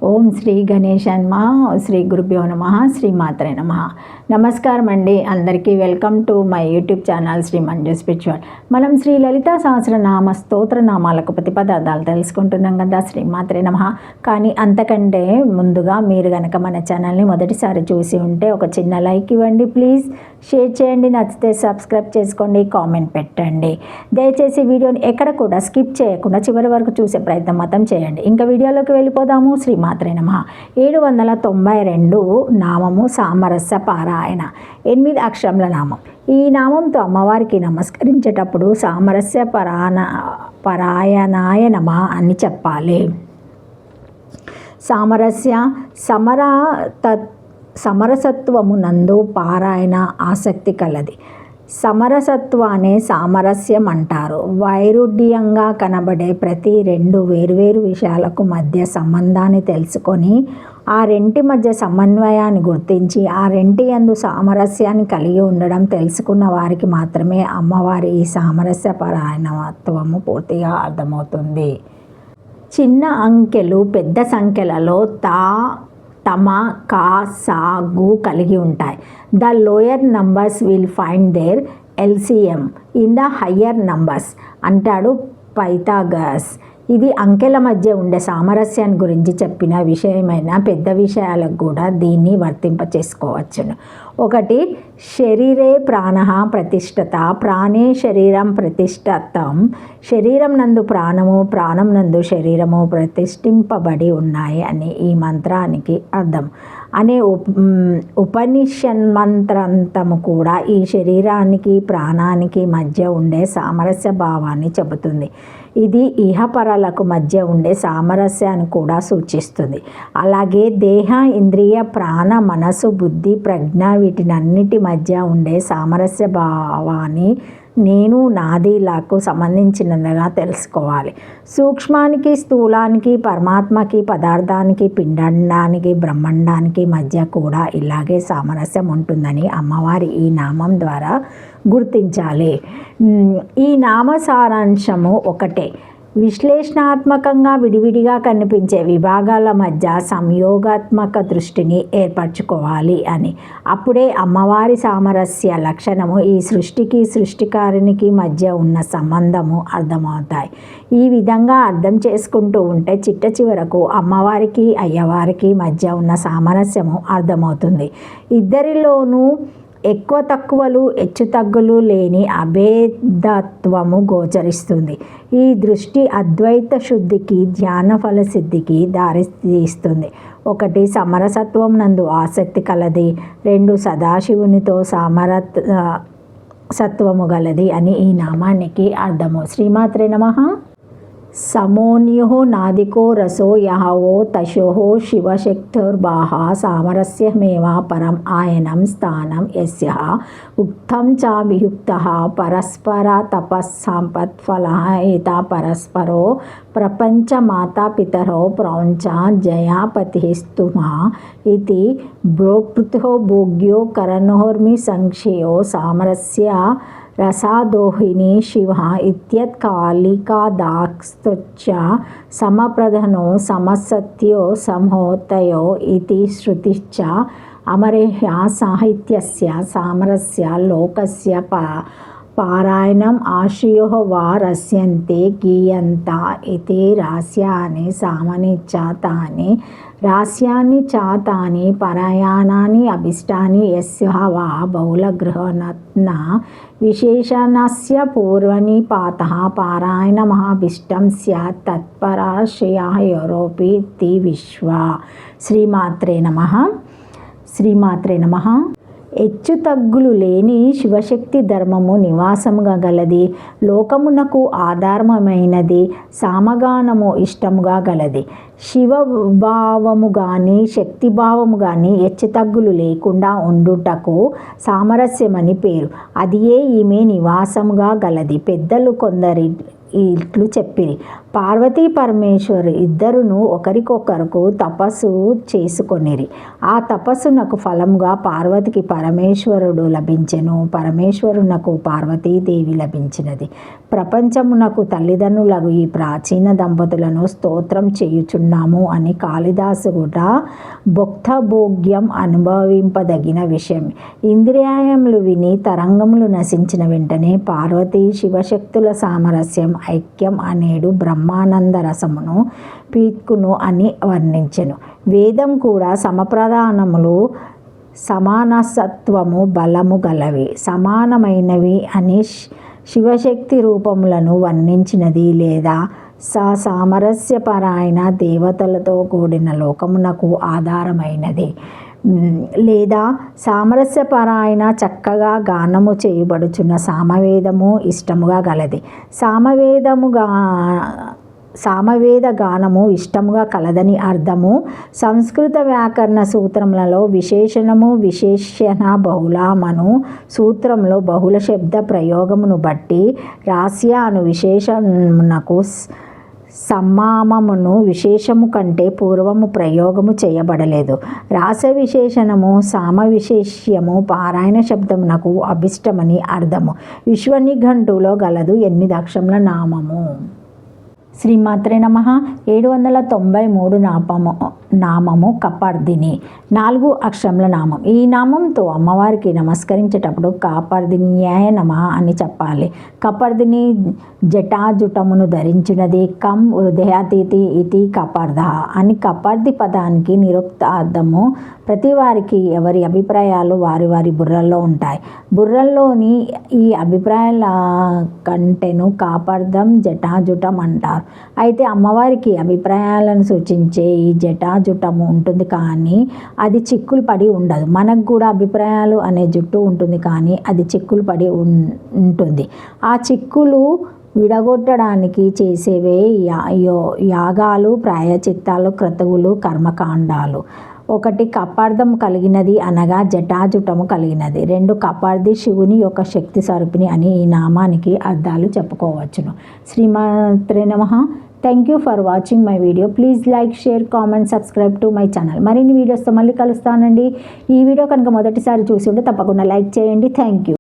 ఓం శ్రీ గణేశాయ నమః. శ్రీ గురుభ్యో నమః. శ్రీమాత్రే నమః. నమస్కారం అండి అందరికీ. Welcome to my YouTube channel Shri Manju spiritual. మనం శ్రీ లలితా సహస్రనామ స్తోత్ర నామాలకు ప్రతిపదార్థాలు తెలుసుకుంటున్నాం కదా. శ్రీమాత్రే నమః. కానీ అంతకంటే ముందుగా మీరు కనుక మన ఛానల్ని మొదటిసారి చూసి ఉంటే ఒక చిన్న లైక్ ఇవ్వండి ప్లీజ్. షేర్ చేయండి, నచ్చితే సబ్స్క్రైబ్ చేసుకోండి, కామెంట్ పెట్టండి. దయచేసి వీడియోని ఎక్కడ కూడా స్కిప్ చేయకుండా చివరి వరకు చూసే ప్రయత్నం మాత్రం చేయండి. ఇంకా వీడియోలోకి వెళ్ళిపోదాము. శ్రీమాత్రే నమః. 792 నామము సామరస్య పారాయణ. 8 అక్షరముల నామం. ఈ నామంతో అమ్మవారికి నమస్కరించేటప్పుడు సామరస్య పరాయణాయ నమః అని చెప్పాలి. సామరస్య సమరసత్వము నందు పారాయణ ఆసక్తి కలది. సమరసత్వాన్ని సామరస్యం అంటారు. వైరుధ్యంగా కనబడే ప్రతి 2 వేర్వేరు విషయాలకు మధ్య సంబంధాన్ని తెలుసుకొని ఆ రెంటి మధ్య సమన్వయాన్ని గుర్తించి ఆ రెంటి యందు సామరస్యాన్ని కలిగి ఉండడం తెలుసుకున్న వారికి మాత్రమే అమ్మవారి ఈ సామరస్య పరాయణత్వము పూర్తిగా అర్థమవుతుంది. చిన్న అంకెలు పెద్ద సంఖ్యలలో తమ కా సా గు కలిగి ఉంటాయి. The lower numbers will find there LCM in the higher numbers అంటాడు పైథాగరస్. ఇది అంకెల మధ్య ఉండే సామరస్యాన్ని గురించి చెప్పిన విషయమైన పెద్ద విషయాలకు కూడా దీన్ని వర్తింప చేసుకోవచ్చును. 1 శరీరే ప్రాణ ప్రతిష్ఠత, ప్రాణే శరీరం ప్రతిష్ఠితం. శరీరం నందు ప్రాణము, ప్రాణం నందు శరీరము ప్రతిష్ఠింపబడి ఉన్నాయి అని ఈ మంత్రానికి అర్థం. అనే ఉపనిషన్మంత్రంతము కూడా ఈ శరీరానికి ప్రాణానికి మధ్య ఉండే సామరస్య భావాన్ని చెబుతుంది. ఇది ఇహపరాలకు మధ్య ఉండే సామరస్యాన్ని కూడా సూచిస్తుంది. అలాగే దేహ, ఇంద్రియ, ప్రాణ, మనసు, బుద్ధి, ప్రజ్ఞ వీటినన్నిటి మధ్య ఉండే సామరస్య భావాన్ని నేను నాదిలకు సంబంధించినదిగా తెలుసుకోవాలి. సూక్ష్మానికి స్థూలానికి, పరమాత్మకి, పదార్థానికి, పిండానికి, బ్రహ్మాండానికి మధ్య కూడా ఇలాగే సామరస్యం ఉంటుందని అమ్మవారి ఈ నామం ద్వారా గుర్తించాలి. ఈ నామ సారాంశము ఒకటే. విశ్లేషణాత్మకంగా విడివిడిగా కనిపించే విభాగాల మధ్య సంయోగాత్మక దృష్టిని ఏర్పరచుకోవాలి అని. అప్పుడే అమ్మవారి సామరస్య లక్షణము ఈ సృష్టికి సృష్టికారునికి మధ్య ఉన్న సంబంధము అర్థమవుతాయి. ఈ విధంగా అర్థం చేసుకుంటూ ఉంటే చిట్ట చివరకు అమ్మవారికి అయ్యవారికి మధ్య ఉన్న సామరస్యము అర్థమవుతుంది. ఇద్దరిలోనూ ఎక్కువ తక్కువలు హెచ్చుతగ్గులు లేని అభేదత్వము గోచరిస్తుంది. ఈ దృష్టి అద్వైత శుద్ధికి, ధ్యాన ఫల సిద్ధికి దారితీస్తుంది. 1 సమరసత్వం నందు ఆసక్తి కలది. 2 సదాశివునితో సత్వము గలది అని ఈ నామానికి అర్థము. శ్రీమాత్రే నమః. సమోన్యో నాదికో రసో యహవో తశోః శివశక్తుర్బాహ సామరస్యమేవ పరం ఆయనం స్థానం యస్యః ఉక్తం చ వియుక్తః పరస్పర తపస్సంపత్ఫలః ఏత పరస్పరో ప్రపంచ మాతాపితరో ప్రౌంచ జయాపతిస్తుమా ఇతి భోక్తృతో భోగ్యో కరణోర్మి సంక్షయో సామరస్య రసాదోహిని శివ ఇత్యత్కాలికాదాస్తు సమప్రధనో సమసత్యో సంహోతయో ఇతి శృతిశ్చ అమరేహ్య సాహిత్యస్య సామరస్య లోకస్య పారాయణం ఆశ్రయో వా రస్యంతే గీయంత ఇతి రాస్యాని సామని చాతాని రాస్యాని చాతాని పరాయాణాని అభిష్టాని యస్య వా బహుళగృహనత్న విశేషణస్య పూర్వనిపాతః పారాయణమహాభిష్టం స్యాత్ తత్పరాశ్రయాయోరోపి తి విశ్వ. శ్రీమాత్రే నమః. శ్రీమాత్రే నమః. హెచ్చుతగ్గులు లేని శివశక్తి ధర్మము నివాసముగా గలది. లోకమునకు ఆధారమైనది. సామగానము ఇష్టముగా గలది. శివభావము కానీ శక్తిభావము కానీ హెచ్చుతగ్గులు లేకుండా ఉండుటకు సామరస్యమని పేరు. అదియే ఈమె నివాసముగా గలది. పెద్దలు కొందరి ఇట్లు చెప్పిరి. పార్వతీ పరమేశ్వరు ఇద్దరును ఒకరికొకరకు తపస్సు చేసుకొనిరి. ఆ తపస్సునకు ఫలముగా పార్వతికి పరమేశ్వరుడు లభించెను, పరమేశ్వరునకు పార్వతీదేవి లభించినది. ప్రపంచమునకు తల్లిదండ్రులకు ఈ ప్రాచీన దంపతులను స్తోత్రం చేయుచున్నాము అని కాళిదాసు కూడా భోగ్యం అనుభవింపదగిన విషయం. ఇంద్రియాయములు విని తరంగములు నశించిన వెంటనే పార్వతీ శివశక్తుల సామరస్యం ఐక్యం అనేడు బ్రహ్మానంద రసమును పీత్కును అని వర్ణించెను. వేదం కూడా సమప్రధానములు సమానసత్వము బలము గలవి సమానమైనవి అని శివశక్తి రూపములను వర్ణించినది. లేదా సామరస్యపరాయణ దేవతలతో కూడిన లోకమునకు ఆధారమైనది. లేదా సామరస్యపరాయణ చక్కగా గానము చేయబడుచున్న సామవేదము ఇష్టముగా గలది. సామవేద గానము ఇష్టముగా కలదని అర్థము. సంస్కృత వ్యాకరణ సూత్రములలో విశేషణము విశేషణ బహుళమను సూత్రంలో బహుళ శబ్ద ప్రయోగమును బట్టి రాస్య అను విశేషమునకు సమ్మామమును విశేషము కంటే పూర్వము ప్రయోగము చేయబడలేదు. రాస విశేషణము సామ విశేష్యము పారాయణ శబ్దమునకు అభిష్టమని అర్థము. విశ్వనిఘంటువులో గలదు 8 అక్షరముల నామము. శ్రీమాత్రే నమః. 793 నామము కపర్దిని, 4 అక్షరముల నామం. ఈ నామంతో అమ్మవారికి నమస్కరించేటప్పుడు కాపర్దిన్యాయ నమః అని చెప్పాలి. కపర్దిని జటాజుటమును ధరించినది. కం హృదయాతిథి ఇతి కపర్ద అని కపర్ది పదానికి నిరుక్తార్థము. ప్రతి వారికి ఎవరి అభిప్రాయాలు వారి వారి బుర్రల్లో ఉంటాయి. బుర్రల్లోని ఈ అభిప్రాయాల కంటెను కాపర్దం జటాజుటం అంటారు. అయితే అమ్మవారికి అభిప్రాయాలను సూచించే ఈ జటాజుటము ఉంటుంది కానీ అది చిక్కులు పడి ఉండదు. మనకు కూడా అభిప్రాయాలు అనే జుట్టు ఉంటుంది కానీ అది చిక్కులు పడి ఉంటుంది. ఆ చిక్కులు విడగొట్టడానికి చేసేవే యాగాలు, ప్రాయచిత్తాలు, క్రతువులు, కర్మకాండాలు. 1 కపార్ధం కలిగినది అనగా జటాజుటము కలిగినది. 2 కపార్ది శివుని యొక్క శక్తి స్వరూపిణి అని ఈ నామానికి అర్థాలు చెప్పుకోవచ్చును. శ్రీమాత్రే నమః. Thank you for watching my video. Please like, share, comment, subscribe to my channel. మరిన్ని వీడియోస్తో మళ్ళీ కలుస్తానండి. ఈ వీడియో కనుక మొదటిసారి చూసి ఉంటే తప్పకుండా లైక్ చేయండి. Thank you.